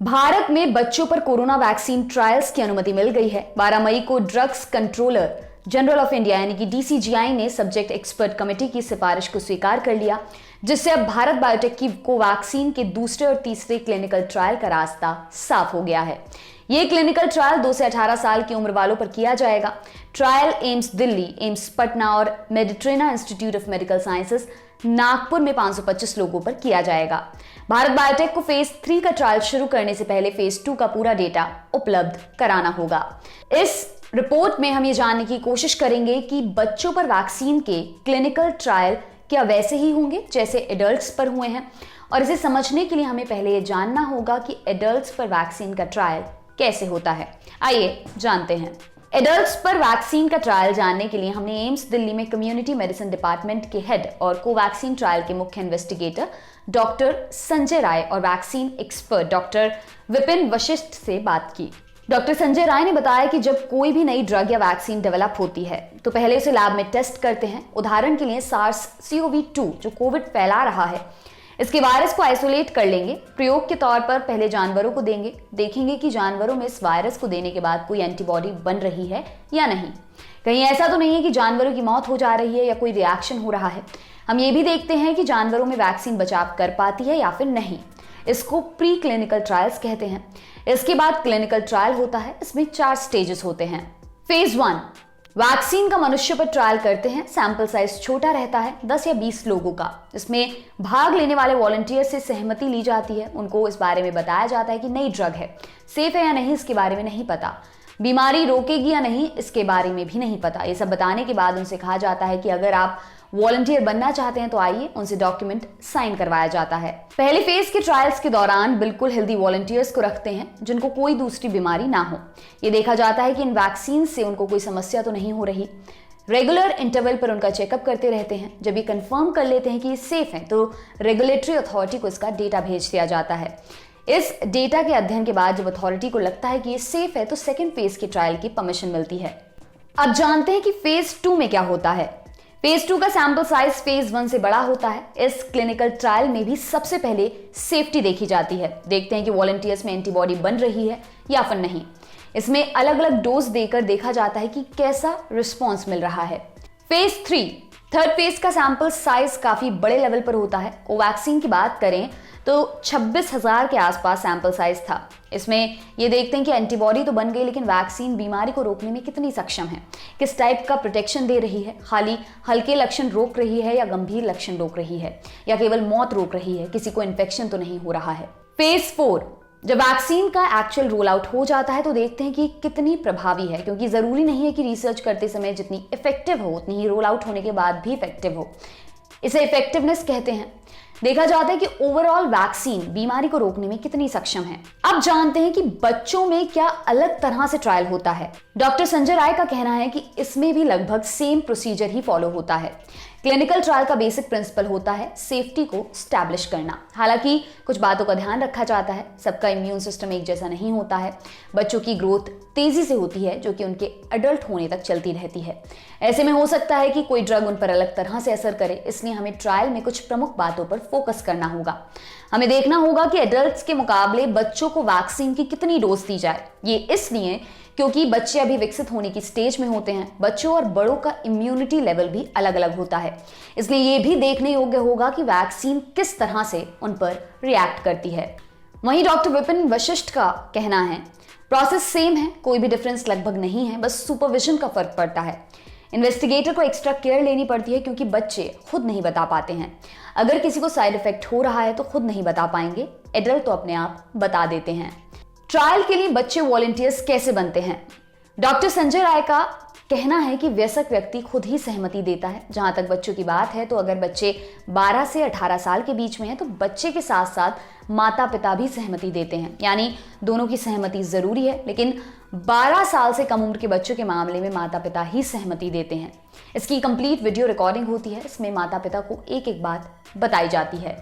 भारत में बच्चों पर कोरोना वैक्सीन ट्रायल्स की अनुमति मिल गई है। 12 मई को drugs controller general of India यानी कि डीसीजीआई ने सब्जेक्ट एक्सपर्ट कमेटी की सिफारिश को स्वीकार कर लिया, जिससे अब भारत बायोटेक की कोवैक्सीन के दूसरे और तीसरे क्लिनिकल ट्रायल का रास्ता साफ हो गया है। ये क्लिनिकल ट्रायल 2 से 18 साल की उम्र वालों पर किया जाएगा। Trial AIIMS Delhi, AIIMS Patna और Meditrina institute of medical sciences Nagpur में 525 लोगों पर किया जाएगा। भारत बायोटेक को फेज 3 का ट्रायल शुरू करने से पहले फेज 2 का पूरा डेटा उपलब्ध कराना होगा। इस रिपोर्ट में हम ये जानने की कोशिश करेंगे कि बच्चों पर वैक्सीन के क्लिनिकल ट्रायल क्या वैसे ही होंगे जैसे एडल्ट्स पर हुए हैं, और इसे समझने के लिए हमें पहले ये जानना होगा कि एडल्ट्स पर वैक्सीन का ट्रायल कैसे होता है। आइए जानते हैं। एडल्ट्स पर वैक्सीन का ट्रायल जानने के लिए हमने एम्स दिल्ली में कम्युनिटी मेडिसिन डिपार्टमेंट के हेड और कोवैक्सीन ट्रायल के मुख्य इन्वेस्टिगेटर डॉक्टर संजय राय और vaccine expert doctor Vipin Vashishtha से बात की। डॉक्टर संजय राय ने बताया कि जब कोई भी नई ड्रग या वैक्सीन डेवलप होती है तो पहले उसे लैब में टेस्ट करते हैं। उदाहरण के लिए SARS-CoV-2 जो कोविड फैला रहा है, इसके वायरस को आइसोलेट कर लेंगे। प्रयोग के तौर पर पहले जानवरों को देंगे, देखेंगे कि जानवरों में इस वायरस को देने के बाद कोई एंटीबॉडी बन रही है या नहीं। कहीं ऐसा तो नहीं है कि जानवरों की मौत हो जा रही है या कोई रिएक्शन हो रहा है। हम ये भी देखते हैं कि जानवरों में वैक्सीन बचाव कर पाती है या फिर नहीं। इसको प्री क्लिनिकल ट्रायल्स कहते हैं। इसके बाद क्लिनिकल ट्रायल होता है। इसमें 4 स्टेजेस होते हैं। फेज 1 वैक्सीन का मनुष्य पर ट्रायल करते हैं। सैंपल साइज छोटा रहता है, 10 या 20 लोगों का। इसमें भाग लेने वाले वॉलंटियर से सहमति ली जाती है। उनको इस बारे में बताया जाता है कि नई ड्रग है, सेफ है या नहीं इसके बारे में नहीं पता, बीमारी रोकेगी या नहीं इसके बारे में भी नहीं पता। ये सब बताने के बाद उनसे कहा जाता है कि अगर आप वॉलंटियर बनना चाहते हैं तो आइए। उनसे डॉक्यूमेंट साइन करवाया जाता है। पहले फेज के ट्रायल्स के दौरान बिल्कुल हेल्दी वॉलंटियर्स को रखते हैं जिनको कोई दूसरी बीमारी ना हो। ये देखा जाता है कि इन वैक्सीन से उनको कोई समस्या तो नहीं हो रही। रेगुलर इंटरवल पर उनका चेकअप करते रहते हैं। जब ये कंफर्म कर लेते हैं कि ये सेफ है तो रेगुलेटरी अथॉरिटी को इसका डेटा भेज दिया जाता है। इस डेटा के अध्ययन के बाद जब अथॉरिटी को लगता है कि ये सेफ है तो सेकेंड फेज के ट्रायल की परमिशन मिलती है। अब जानते हैं कि फेज 2 में क्या होता है। फेज 2 का सैंपल साइज फेज 1 से बड़ा होता है। इस क्लिनिकल ट्रायल में भी सबसे पहले सेफ्टी देखी जाती है। देखते हैं कि वॉलंटियर्स में एंटीबॉडी बन रही है या फिर नहीं। इसमें अलग अलग डोज देकर देखा जाता है कि कैसा रिस्पॉन्स मिल रहा है। फेज 3 थर्ड फेज का सैंपल साइज काफी बड़े लेवल पर होता है। कोवैक्सीन की बात करें तो 26,000 के आसपास सैंपल साइज था। इसमें ये देखते हैं कि एंटीबॉडी तो बन गई, लेकिन वैक्सीन बीमारी को रोकने में कितनी सक्षम है, किस टाइप का प्रोटेक्शन दे रही है, खाली हल्के लक्षण रोक रही है या गंभीर लक्षण रोक रही है या केवल मौत रोक रही है, किसी को इन्फेक्शन तो नहीं हो रहा है। फेज 4 जब वैक्सीन का एक्चुअल रोल आउट हो जाता है तो देखते हैं कि कितनी प्रभावी है, क्योंकि जरूरी नहीं है कि रिसर्च करते समय जितनी इफेक्टिव हो उतनी ही रोल आउट होने के बाद भी इफेक्टिव हो। इसे इफेक्टिवनेस कहते हैं। देखा जाता है कि ओवरऑल वैक्सीन बीमारी को रोकने में कितनी सक्षम है। अब जानते हैं कि बच्चों में क्या अलग तरह से ट्रायल होता है। डॉक्टर संजय राय का कहना है कि इसमें भी लगभग सेम प्रोसीजर ही फॉलो होता है। क्लिनिकल ट्रायल का बेसिक प्रिंसिपल होता है सेफ्टी को स्टैब्लिश करना। हालांकि कुछ बातों का ध्यान रखा जाता है। सबका इम्यून सिस्टम एक जैसा नहीं होता है। बच्चों की ग्रोथ तेजी से होती है जो कि उनके एडल्ट होने तक चलती रहती है। ऐसे में हो सकता है कि कोई ड्रग उन पर अलग तरह से असर करे, इसलिए हमें ट्रायल में कुछ प्रमुख बातों पर फोकस करना होगा। हमें देखना होगा कि एडल्ट्स के मुकाबले बच्चों को वैक्सीन की कितनी डोज दी जाए। ये इसलिए क्योंकि बच्चे अभी विकसित होने की स्टेज में होते हैं। बच्चों और बड़ों का इम्यूनिटी लेवल भी अलग अलग होता है, इसलिए ये भी देखने योग्य होगा कि वैक्सीन किस तरह से उन पर रिएक्ट करती है। वहीं डॉक्टर विपिन वशिष्ठ का कहना है प्रोसेस सेम है, कोई भी डिफरेंस लगभग नहीं है, बस सुपरविजन का फर्क पड़ता है। इन्वेस्टिगेटर को एक्स्ट्रा केयर लेनी पड़ती है क्योंकि बच्चे खुद नहीं बता पाते हैं। अगर किसी को साइड इफेक्ट हो रहा है तो खुद नहीं बता पाएंगे, एडल्ट तो अपने आप बता देते हैं। ट्रायल के लिए बच्चे वॉलंटियर्स कैसे बनते हैं। डॉक्टर संजय राय का कहना है कि वयस्क व्यक्ति खुद ही सहमति देता है। जहां तक बच्चों की बात है तो अगर बच्चे 12 से 18 साल के बीच में हैं तो बच्चे के साथ साथ माता पिता भी सहमति देते हैं, यानी दोनों की सहमति जरूरी है। लेकिन 12 साल से कम उम्र के बच्चों के मामले में माता पिता ही सहमति देते हैं। इसकी कंप्लीट वीडियो रिकॉर्डिंग होती है। इसमें माता पिता को एक एक बात बताई जाती है।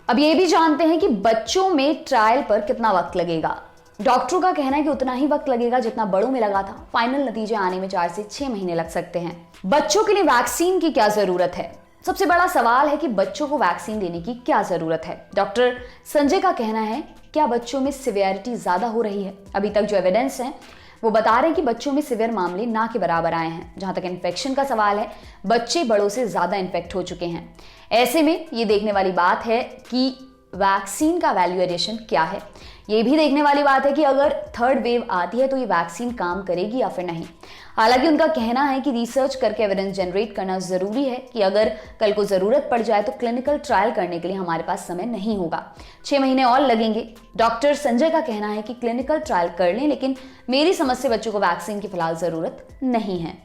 अब ये भी जानते हैं कि बच्चों में ट्रायल पर कितना वक्त लगेगा। डॉक्टरों का कहना है कि उतना ही वक्त लगेगा जितना बड़ों में लगा था। फाइनल नतीजे आने में 4 से 6 महीने लग सकते हैं। बच्चों के लिए वैक्सीन की क्या जरूरत है। सबसे बड़ा सवाल है कि बच्चों को वैक्सीन देने की क्या जरूरत है। डॉक्टर संजय का कहना है, क्या बच्चों में सिवियरिटी ज्यादा हो रही है? अभी तक जो एविडेंस है वो बता रहे हैं कि बच्चों में सिवियर मामले ना के बराबर आए हैं। जहां तक इन्फेक्शन का सवाल है, बच्चे बड़ों से ज्यादा इन्फेक्ट हो चुके हैं। ऐसे में ये देखने वाली बात है कि वैक्सीन का वैल्यू एडिशन क्या है। ये भी देखने वाली बात है कि अगर थर्ड वेव आती है तो ये वैक्सीन काम करेगी या फिर नहीं। हालांकि उनका कहना है कि रिसर्च करके एविडेंस जनरेट करना जरूरी है कि अगर कल को जरूरत पड़ जाए तो क्लिनिकल ट्रायल करने के लिए हमारे पास समय नहीं होगा, 6 महीने और लगेंगे। डॉक्टर संजय का कहना है कि क्लिनिकल ट्रायल कर लें, लेकिन मेरी समझ से बच्चों को वैक्सीन की फिलहाल जरूरत नहीं है।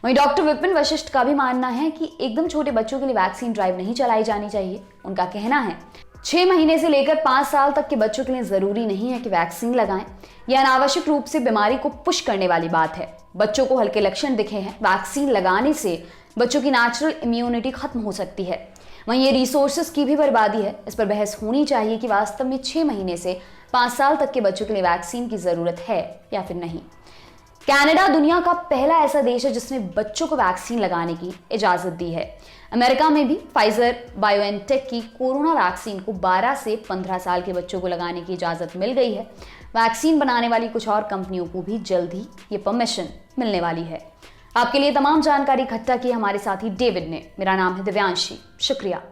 वहीं डॉक्टर विपिन वशिष्ठ का भी मानना है कि एकदम छोटे बच्चों के लिए वैक्सीन ड्राइव नहीं चलाई जानी चाहिए। उनका कहना है 6 महीने से लेकर 5 साल तक के बच्चों के लिए जरूरी नहीं है कि वैक्सीन लगाएं। यह अनावश्यक रूप से बीमारी को पुश करने वाली बात है। बच्चों को हल्के लक्षण दिखे हैं, वैक्सीन लगाने से बच्चों की नेचुरल इम्यूनिटी खत्म हो सकती है। वहीं ये रिसोर्सेज की भी बर्बादी है। इस पर बहस होनी चाहिए कि वास्तव में 6 महीने से 5 साल तक के बच्चों के लिए वैक्सीन की जरूरत है या फिर नहीं। कनाडा दुनिया का पहला ऐसा देश है जिसने बच्चों को वैक्सीन लगाने की इजाजत दी है। अमेरिका में भी फाइजर बायोएनटेक की कोरोना वैक्सीन को 12 से 15 साल के बच्चों को लगाने की इजाजत मिल गई है। वैक्सीन बनाने वाली कुछ और कंपनियों को भी जल्द ही ये परमिशन मिलने वाली है। आपके लिए तमाम जानकारी इकट्ठा की हमारे साथी डेविड ने। मेरा नाम है दिव्यांशी। शुक्रिया।